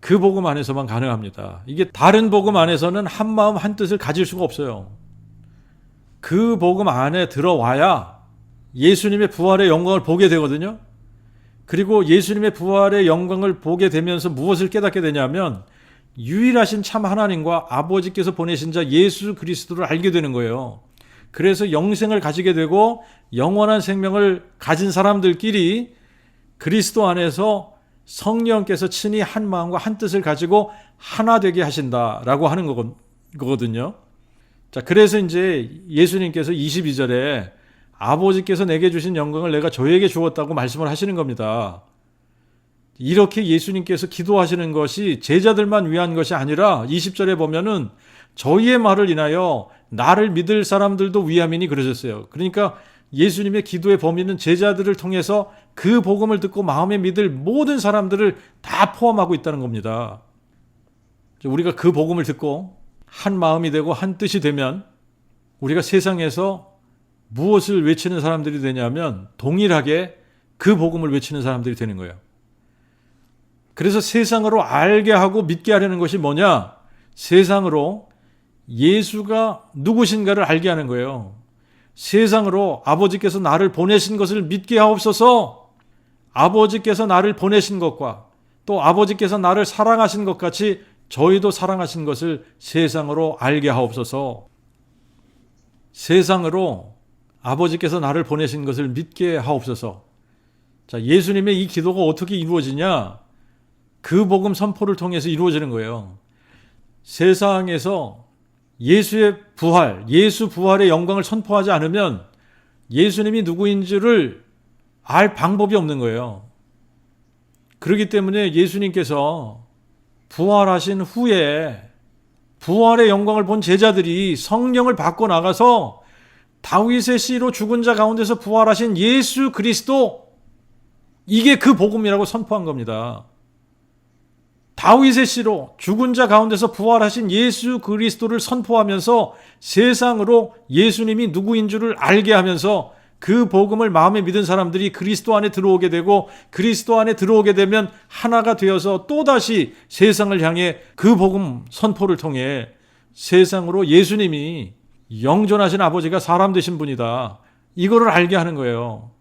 그 복음 안에서만 가능합니다. 이게 다른 복음 안에서는 한 마음 한 뜻을 가질 수가 없어요. 그 복음 안에 들어와야 예수님의 부활의 영광을 보게 되거든요. 그리고 예수님의 부활의 영광을 보게 되면서 무엇을 깨닫게 되냐면 유일하신 참 하나님과 아버지께서 보내신 자 예수 그리스도를 알게 되는 거예요. 그래서 영생을 가지게 되고 영원한 생명을 가진 사람들끼리 그리스도 안에서 성령께서 친히 한 마음과 한 뜻을 가지고 하나 되게 하신다라고 하는 거거든요. 자, 그래서 이제 예수님께서 22절에 아버지께서 내게 주신 영광을 내가 저에게 주었다고 말씀을 하시는 겁니다. 이렇게 예수님께서 기도하시는 것이 제자들만 위한 것이 아니라 20절에 보면은 저희의 말을 인하여 나를 믿을 사람들도 위함이니 그러셨어요. 그러니까 예수님의 기도의 범위는 제자들을 통해서 그 복음을 듣고 마음에 믿을 모든 사람들을 다 포함하고 있다는 겁니다. 우리가 그 복음을 듣고 한 마음이 되고 한 뜻이 되면 우리가 세상에서 무엇을 외치는 사람들이 되냐면 동일하게 그 복음을 외치는 사람들이 되는 거예요. 그래서 세상으로 알게 하고 믿게 하려는 것이 뭐냐? 세상으로 예수가 누구신가를 알게 하는 거예요. 세상으로 아버지께서 나를 보내신 것을 믿게 하옵소서. 아버지께서 나를 보내신 것과 또 아버지께서 나를 사랑하신 것 같이 저희도 사랑하신 것을 세상으로 알게 하옵소서. 세상으로 아버지께서 나를 보내신 것을 믿게 하옵소서. 자, 예수님의 이 기도가 어떻게 이루어지냐? 그 복음 선포를 통해서 이루어지는 거예요. 세상에서 예수의 부활, 예수 부활의 영광을 선포하지 않으면 예수님이 누구인지를 알 방법이 없는 거예요. 그렇기 때문에 예수님께서 부활하신 후에 부활의 영광을 본 제자들이 성령을 받고 나가서 다윗의 씨로 죽은 자 가운데서 부활하신 예수 그리스도, 이게 그 복음이라고 선포한 겁니다. 다윗의 씨로 죽은 자 가운데서 부활하신 예수 그리스도를 선포하면서 세상으로 예수님이 누구인 줄을 알게 하면서 그 복음을 마음에 믿은 사람들이 그리스도 안에 들어오게 되고, 그리스도 안에 들어오게 되면 하나가 되어서 또다시 세상을 향해 그 복음 선포를 통해 세상으로 예수님이 영존하신 아버지가 사람 되신 분이다, 이거를 알게 하는 거예요.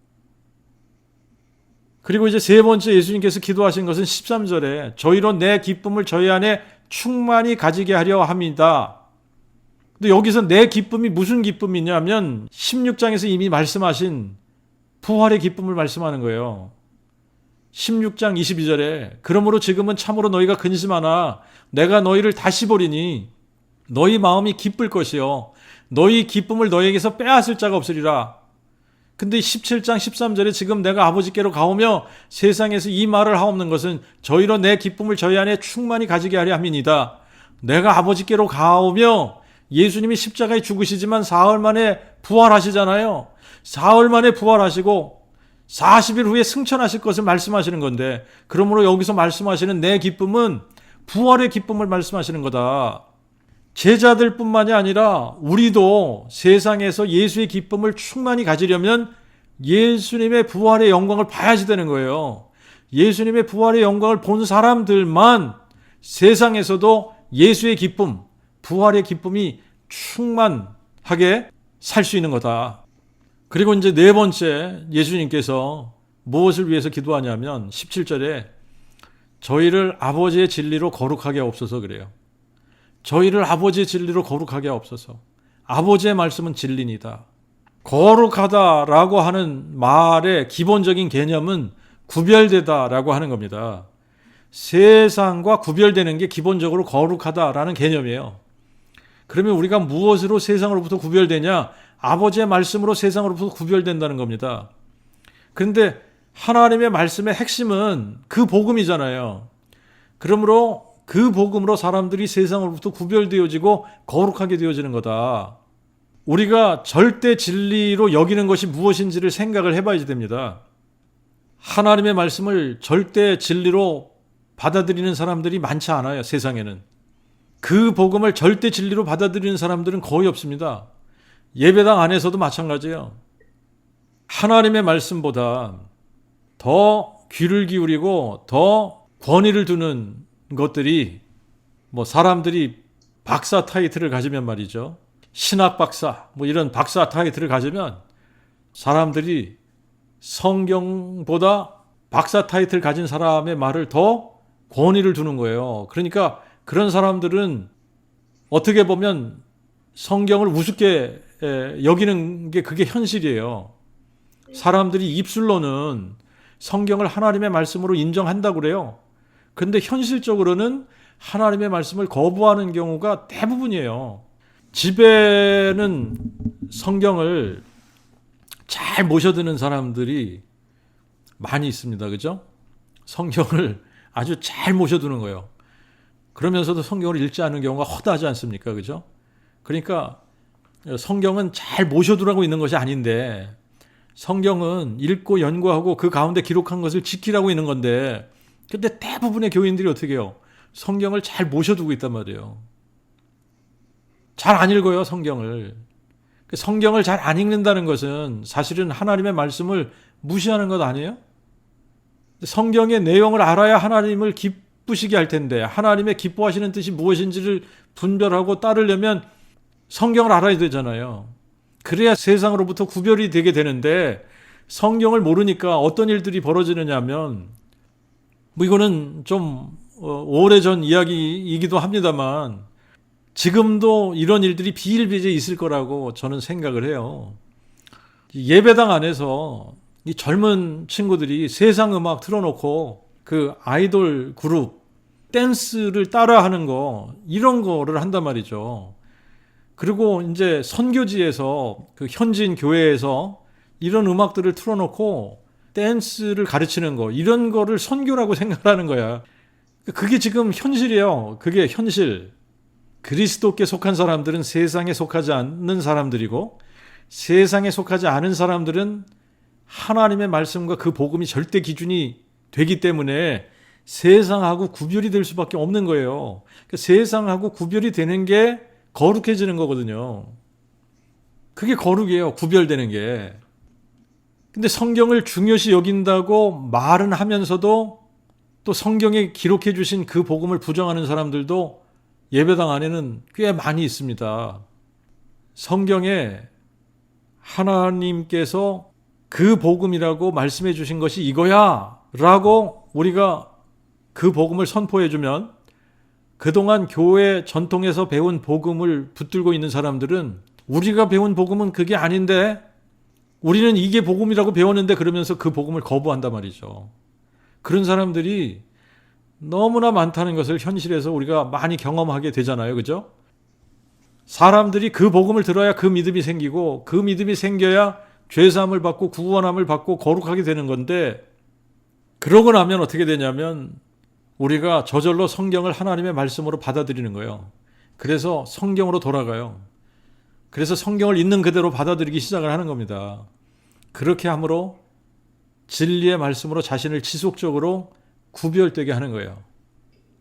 그리고 이제 세 번째 예수님께서 기도하신 것은 13절에 저희로 내 기쁨을 저희 안에 충만히 가지게 하려 합니다. 근데 여기서 내 기쁨이 무슨 기쁨이냐면 16장에서 이미 말씀하신 부활의 기쁨을 말씀하는 거예요. 16장 22절에 그러므로 지금은 참으로 너희가 근심하나 내가 너희를 다시 보리니 너희 마음이 기쁠 것이요 너희 기쁨을 너희에게서 빼앗을 자가 없으리라. 근데 17장 13절에 지금 내가 아버지께로 가오며 세상에서 이 말을 하옵는 것은 저희로 내 기쁨을 저희 안에 충만히 가지게 하려 함이니이다. 내가 아버지께로 가오며, 예수님이 십자가에 죽으시지만 사흘 만에 부활하시잖아요. 사흘 만에 부활하시고 40일 후에 승천하실 것을 말씀하시는 건데, 그러므로 여기서 말씀하시는 내 기쁨은 부활의 기쁨을 말씀하시는 거다. 제자들뿐만이 아니라 우리도 세상에서 예수의 기쁨을 충만히 가지려면 예수님의 부활의 영광을 봐야지 되는 거예요. 예수님의 부활의 영광을 본 사람들만 세상에서도 예수의 기쁨, 부활의 기쁨이 충만하게 살 수 있는 거다. 그리고 이제 네 번째, 예수님께서 무엇을 위해서 기도하냐면 17절에 저희를 아버지의 진리로 거룩하게 하옵소서 그래요. 저희를 아버지의 진리로 거룩하게 하옵소서. 아버지의 말씀은 진리니다. 거룩하다라고 하는 말의 기본적인 개념은 구별되다라고 하는 겁니다. 세상과 구별되는 게 기본적으로 거룩하다라는 개념이에요. 그러면 우리가 무엇으로 세상으로부터 구별되냐? 아버지의 말씀으로 세상으로부터 구별된다는 겁니다. 그런데 하나님의 말씀의 핵심은 그 복음이잖아요. 그러므로 그 복음으로 사람들이 세상으로부터 구별되어지고 거룩하게 되어지는 거다. 우리가 절대 진리로 여기는 것이 무엇인지를 생각을 해봐야 됩니다. 하나님의 말씀을 절대 진리로 받아들이는 사람들이 많지 않아요, 세상에는. 그 복음을 절대 진리로 받아들이는 사람들은 거의 없습니다. 예배당 안에서도 마찬가지예요. 하나님의 말씀보다 더 귀를 기울이고 더 권위를 두는 것들이 사람들이 박사 타이틀을 가지면 말이죠. 신학 박사 이런 박사 타이틀을 가지면 사람들이 성경보다 박사 타이틀 가진 사람의 말을 더 권위를 두는 거예요. 그러니까 그런 사람들은 어떻게 보면 성경을 우습게 여기는 게 그게 현실이에요. 사람들이 입술로는 성경을 하나님의 말씀으로 인정한다고 그래요. 그런데 현실적으로는 하나님의 말씀을 거부하는 경우가 대부분이에요. 집에는 성경을 잘 모셔두는 사람들이 많이 있습니다. 그죠? 성경을 아주 잘 모셔두는 거예요. 그러면서도 성경을 읽지 않는 경우가 허다하지 않습니까? 그죠? 그러니까 성경은 잘 모셔두라고 있는 것이 아닌데 성경은 읽고 연구하고 그 가운데 기록한 것을 지키라고 있는 건데 근데 대부분의 교인들이 어떻게 해요? 성경을 잘 모셔두고 있단 말이에요. 잘 안 읽어요, 성경을. 성경을 잘 안 읽는다는 것은 사실은 하나님의 말씀을 무시하는 것 아니에요? 성경의 내용을 알아야 하나님을 기쁘시게 할 텐데 하나님의 기뻐하시는 뜻이 무엇인지를 분별하고 따르려면 성경을 알아야 되잖아요. 그래야 세상으로부터 구별이 되게 되는데 성경을 모르니까 어떤 일들이 벌어지느냐 하면 이거는 좀 오래전 이야기이기도 합니다만 지금도 이런 일들이 비일비재해 있을 거라고 저는 생각을 해요. 예배당 안에서 이 젊은 친구들이 세상 음악 틀어놓고 그 아이돌 그룹 댄스를 따라하는 거 이런 거를 한단 말이죠. 그리고 이제 선교지에서 그 현지인 교회에서 이런 음악들을 틀어놓고 댄스를 가르치는 거 이런 거를 선교라고 생각하는 거야. 그게 지금 현실이에요. 그게 현실. 그리스도께 속한 사람들은 세상에 속하지 않는 사람들이고 세상에 속하지 않은 사람들은 하나님의 말씀과 그 복음이 절대 기준이 되기 때문에 세상하고 구별이 될 수밖에 없는 거예요. 그러니까 세상하고 구별이 되는 게 거룩해지는 거거든요. 그게 거룩이에요. 구별되는 게. 근데 성경을 중요시 여긴다고 말은 하면서도 또 성경에 기록해 주신 그 복음을 부정하는 사람들도 예배당 안에는 꽤 많이 있습니다. 성경에 하나님께서 그 복음이라고 말씀해 주신 것이 이거야 라고 우리가 그 복음을 선포해 주면 그동안 교회 전통에서 배운 복음을 붙들고 있는 사람들은 우리가 배운 복음은 그게 아닌데 우리는 이게 복음이라고 배웠는데 그러면서 그 복음을 거부한단 말이죠. 그런 사람들이 너무나 많다는 것을 현실에서 우리가 많이 경험하게 되잖아요. 그죠? 사람들이 그 복음을 들어야 그 믿음이 생기고 그 믿음이 생겨야 죄사함을 받고 구원함을 받고 거룩하게 되는 건데 그러고 나면 어떻게 되냐면 우리가 저절로 성경을 하나님의 말씀으로 받아들이는 거예요. 그래서 성경으로 돌아가요. 그래서 성경을 있는 그대로 받아들이기 시작을 하는 겁니다. 그렇게 함으로 진리의 말씀으로 자신을 지속적으로 구별되게 하는 거예요.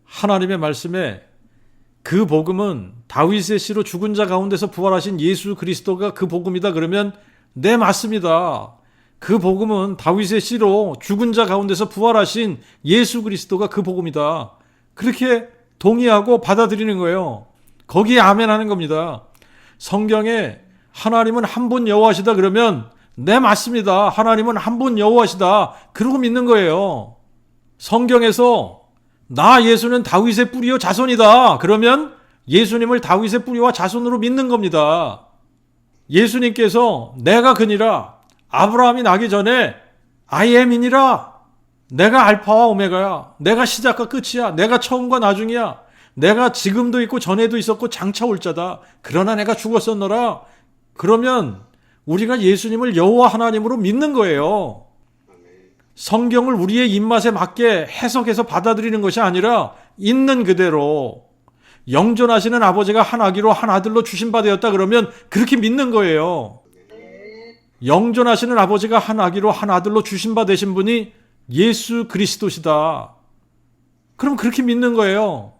하나님의 말씀에 그 복음은 다윗의 씨로 죽은 자 가운데서 부활하신 예수 그리스도가 그 복음이다 그러면 네 맞습니다. 그 복음은 다윗의 씨로 죽은 자 가운데서 부활하신 예수 그리스도가 그 복음이다. 그렇게 동의하고 받아들이는 거예요. 거기에 아멘 하는 겁니다. 성경에 하나님은 한 분 여호와시다 그러면 네 맞습니다. 하나님은 한 분 여호와시다. 그러고 믿는 거예요. 성경에서 나 예수는 다윗의 뿌리요 자손이다. 그러면 예수님을 다윗의 뿌리와 자손으로 믿는 겁니다. 예수님께서 내가 그니라 아브라함이 나기 전에 I am이니라. 내가 알파와 오메가야. 내가 시작과 끝이야. 내가 처음과 나중이야. 내가 지금도 있고 전에도 있었고 장차 올 자다. 그러나 내가 죽었었노라. 그러면 우리가 예수님을 여호와 하나님으로 믿는 거예요. 성경을 우리의 입맛에 맞게 해석해서 받아들이는 것이 아니라 있는 그대로 영존하시는 아버지가 한 아기로 한 아들로 주신 바 되었다 그러면 그렇게 믿는 거예요. 영존하시는 아버지가 한 아기로 한 아들로 주신 바 되신 분이 예수 그리스도시다. 그럼 그렇게 믿는 거예요.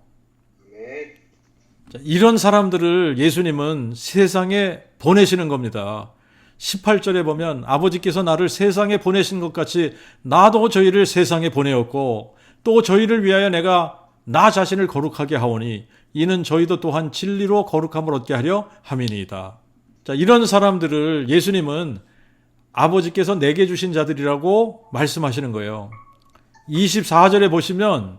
이런 사람들을 예수님은 세상에 보내시는 겁니다. 18절에 보면 아버지께서 나를 세상에 보내신 것 같이 나도 저희를 세상에 보내었고 또 저희를 위하여 내가 나 자신을 거룩하게 하오니 이는 저희도 또한 진리로 거룩함을 얻게 하려 함이니이다. 자, 이런 사람들을 예수님은 아버지께서 내게 주신 자들이라고 말씀하시는 거예요. 24절에 보시면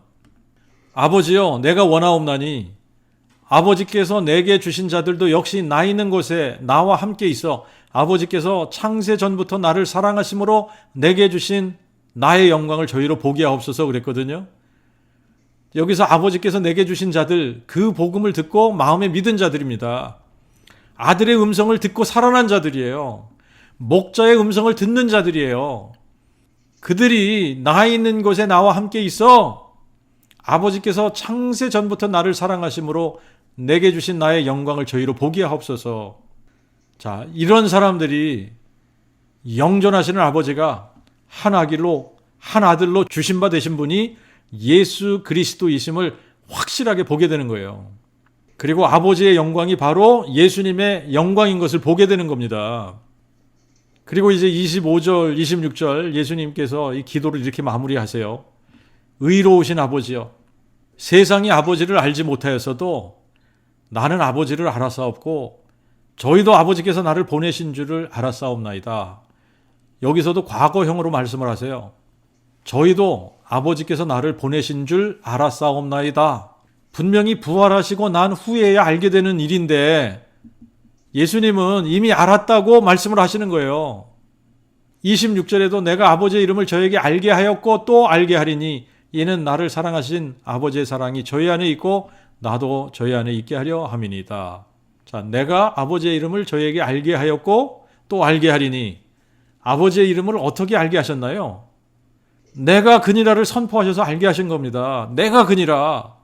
아버지여 내가 원하옵나니 아버지께서 내게 주신 자들도 역시 나 있는 곳에 나와 함께 있어 아버지께서 창세 전부터 나를 사랑하심으로 내게 주신 나의 영광을 저희로 보게 하옵소서 그랬거든요. 여기서 아버지께서 내게 주신 자들, 그 복음을 듣고 마음에 믿은 자들입니다. 아들의 음성을 듣고 살아난 자들이에요. 목자의 음성을 듣는 자들이에요. 그들이 나 있는 곳에 나와 함께 있어 아버지께서 창세 전부터 나를 사랑하심으로 내게 주신 나의 영광을 저희로 보게 하옵소서. 자, 이런 사람들이 영존하시는 아버지가 한 아기로 한 아들로 주신 바 되신 분이 예수 그리스도이심을 확실하게 보게 되는 거예요. 그리고 아버지의 영광이 바로 예수님의 영광인 것을 보게 되는 겁니다. 그리고 이제 25절, 26절 예수님께서 이 기도를 이렇게 마무리하세요. 의로우신 아버지여, 세상이 아버지를 알지 못하였어도 나는 아버지를 알았사옵고 저희도 아버지께서 나를 보내신 줄을 알았사옵나이다. 여기서도 과거형으로 말씀을 하세요. 저희도 아버지께서 나를 보내신 줄 알았사옵나이다. 분명히 부활하시고 난 후에야 알게 되는 일인데 예수님은 이미 알았다고 말씀을 하시는 거예요. 26절에도 내가 아버지의 이름을 저에게 알게 하였고 또 알게 하리니 이는 나를 사랑하신 아버지의 사랑이 저희 안에 있고 나도 저희 안에 있게 하려 함이니이다. 자, 내가 아버지의 이름을 저에게 알게 하였고 또 알게 하리니 아버지의 이름을 어떻게 알게 하셨나요? 내가 그니라를 선포하셔서 알게 하신 겁니다. 내가 그니라.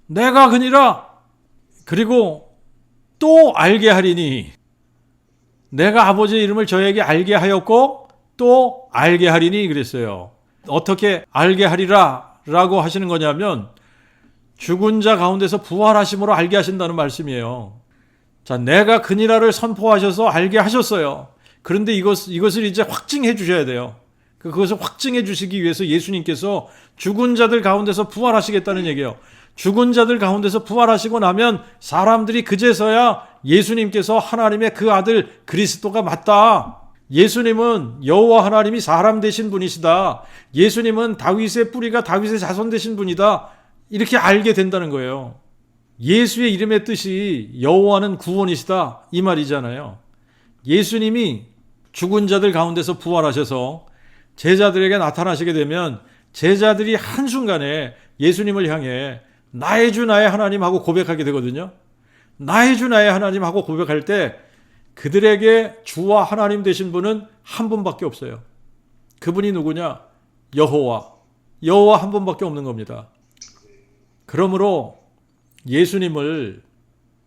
내가 그니라. 그리고 또 알게 하리니 내가 아버지의 이름을 저에게 알게 하였고 또 알게 하리니 그랬어요. 어떻게 알게 하리라 라고 하시는 거냐면 죽은 자 가운데서 부활하심으로 알게 하신다는 말씀이에요. 자, 내가 그니라를 선포하셔서 알게 하셨어요. 그런데 이것을 이제 확증해 주셔야 돼요. 그것을 확증해 주시기 위해서 예수님께서 죽은 자들 가운데서 부활하시겠다는 얘기예요. 죽은 자들 가운데서 부활하시고 나면 사람들이 그제서야 예수님께서 하나님의 그 아들 그리스도가 맞다. 예수님은 여호와 하나님이 사람 되신 분이시다. 예수님은 다윗의 뿌리가 다윗의 자손 되신 분이다. 이렇게 알게 된다는 거예요. 예수의 이름의 뜻이 여호와는 구원이시다. 이 말이잖아요. 예수님이 죽은 자들 가운데서 부활하셔서 제자들에게 나타나시게 되면 제자들이 한순간에 예수님을 향해 나의 주 나의 하나님 하고 고백하게 되거든요. 나의 주 나의 하나님 하고 고백할 때 그들에게 주와 하나님 되신 분은 한 분밖에 없어요. 그분이 누구냐? 여호와 한 분밖에 없는 겁니다. 그러므로 예수님을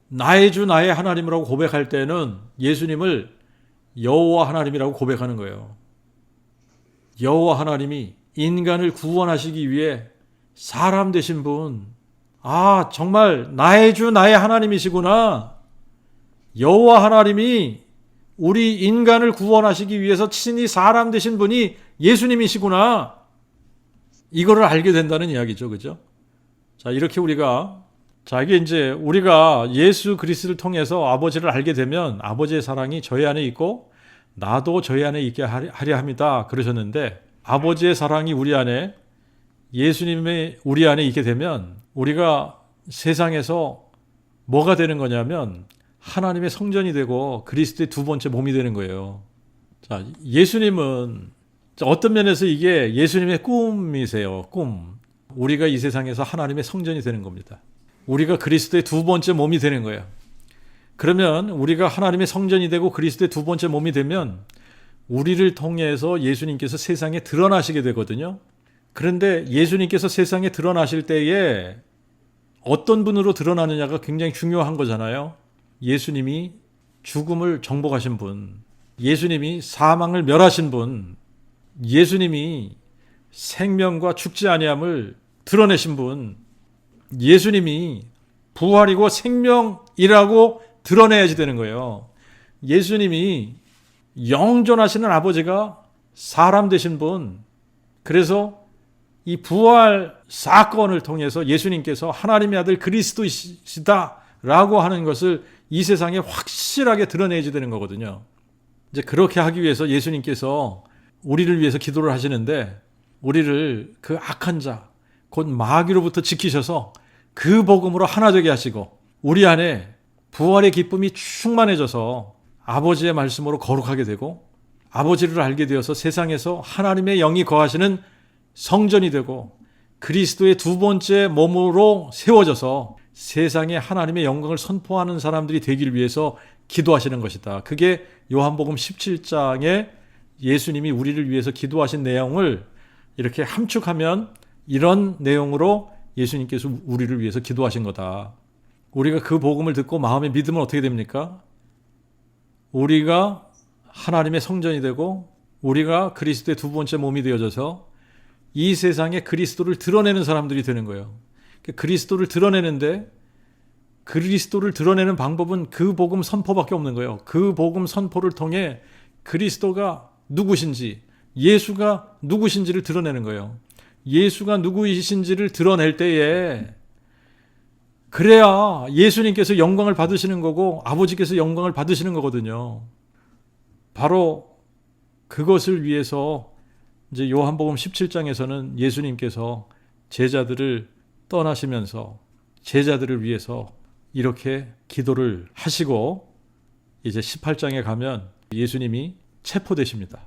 나의 주 나의 하나님이라고 고백할 때는 예수님을 여호와 하나님이라고 고백하는 거예요. 여호와 하나님이 인간을 구원하시기 위해 사람 되신 분, 아, 정말 나의 주 나의 하나님이시구나. 여호와 하나님이 우리 인간을 구원하시기 위해서 친히 사람 되신 분이 예수님이시구나. 이거를 알게 된다는 이야기죠. 그죠? 자, 이렇게 우리가 자, 이게 이제 우리가 예수 그리스도를 통해서 아버지를 알게 되면 아버지의 사랑이 저희 안에 있고 나도 저희 안에 있게 하려 합니다. 그러셨는데 아버지의 사랑이 우리 안에, 예수님의 우리 안에 있게 되면 우리가 세상에서 뭐가 되는 거냐면 하나님의 성전이 되고 그리스도의 두 번째 몸이 되는 거예요. 자, 예수님은 어떤 면에서 이게 예수님의 꿈이세요. 꿈. 우리가 이 세상에서 하나님의 성전이 되는 겁니다. 우리가 그리스도의 두 번째 몸이 되는 거예요. 그러면 우리가 하나님의 성전이 되고 그리스도의 두 번째 몸이 되면 우리를 통해서 예수님께서 세상에 드러나시게 되거든요. 그런데 예수님께서 세상에 드러나실 때에 어떤 분으로 드러나느냐가 굉장히 중요한 거잖아요. 예수님이 죽음을 정복하신 분, 예수님이 사망을 멸하신 분, 예수님이 생명과 죽지 아니함을 드러내신 분, 예수님이 부활이고 생명이라고 드러내야지 되는 거예요. 예수님이 영존하시는 아버지가 사람 되신 분, 그래서 이 부활 사건을 통해서 예수님께서 하나님의 아들 그리스도이시다라고 하는 것을 이 세상에 확실하게 드러내야지 되는 거거든요. 이제 그렇게 하기 위해서 예수님께서 우리를 위해서 기도를 하시는데 우리를 그 악한 자, 곧 마귀로부터 지키셔서 그 복음으로 하나 되게 하시고 우리 안에 부활의 기쁨이 충만해져서 아버지의 말씀으로 거룩하게 되고 아버지를 알게 되어서 세상에서 하나님의 영이 거하시는 성전이 되고 그리스도의 두 번째 몸으로 세워져서 세상에 하나님의 영광을 선포하는 사람들이 되길 위해서 기도하시는 것이다. 그게 요한복음 17장에 예수님이 우리를 위해서 기도하신 내용을 이렇게 함축하면 이런 내용으로 예수님께서 우리를 위해서 기도하신 거다. 우리가 그 복음을 듣고 마음에 믿으면 어떻게 됩니까? 우리가 하나님의 성전이 되고 우리가 그리스도의 두 번째 몸이 되어져서 이 세상에 그리스도를 드러내는 사람들이 되는 거예요. 그리스도를 드러내는데 그리스도를 드러내는 방법은 그 복음 선포밖에 없는 거예요. 그 복음 선포를 통해 그리스도가 누구신지, 예수가 누구신지를 드러내는 거예요. 예수가 누구이신지를 드러낼 때에 그래야 예수님께서 영광을 받으시는 거고 아버지께서 영광을 받으시는 거거든요. 바로 그것을 위해서 이제 요한복음 17장에서는 예수님께서 제자들을 떠나시면서 제자들을 위해서 이렇게 기도를 하시고 이제 18장에 가면 예수님이 체포되십니다.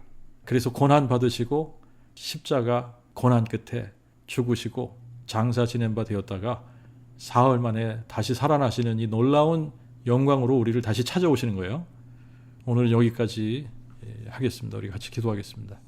그래서 고난 받으시고 십자가 고난 끝에 죽으시고 장사 지낸 바 되었다가 사흘 만에 다시 살아나시는 이 놀라운 영광으로 우리를 다시 찾아오시는 거예요. 오늘 여기까지 하겠습니다. 우리 같이 기도하겠습니다.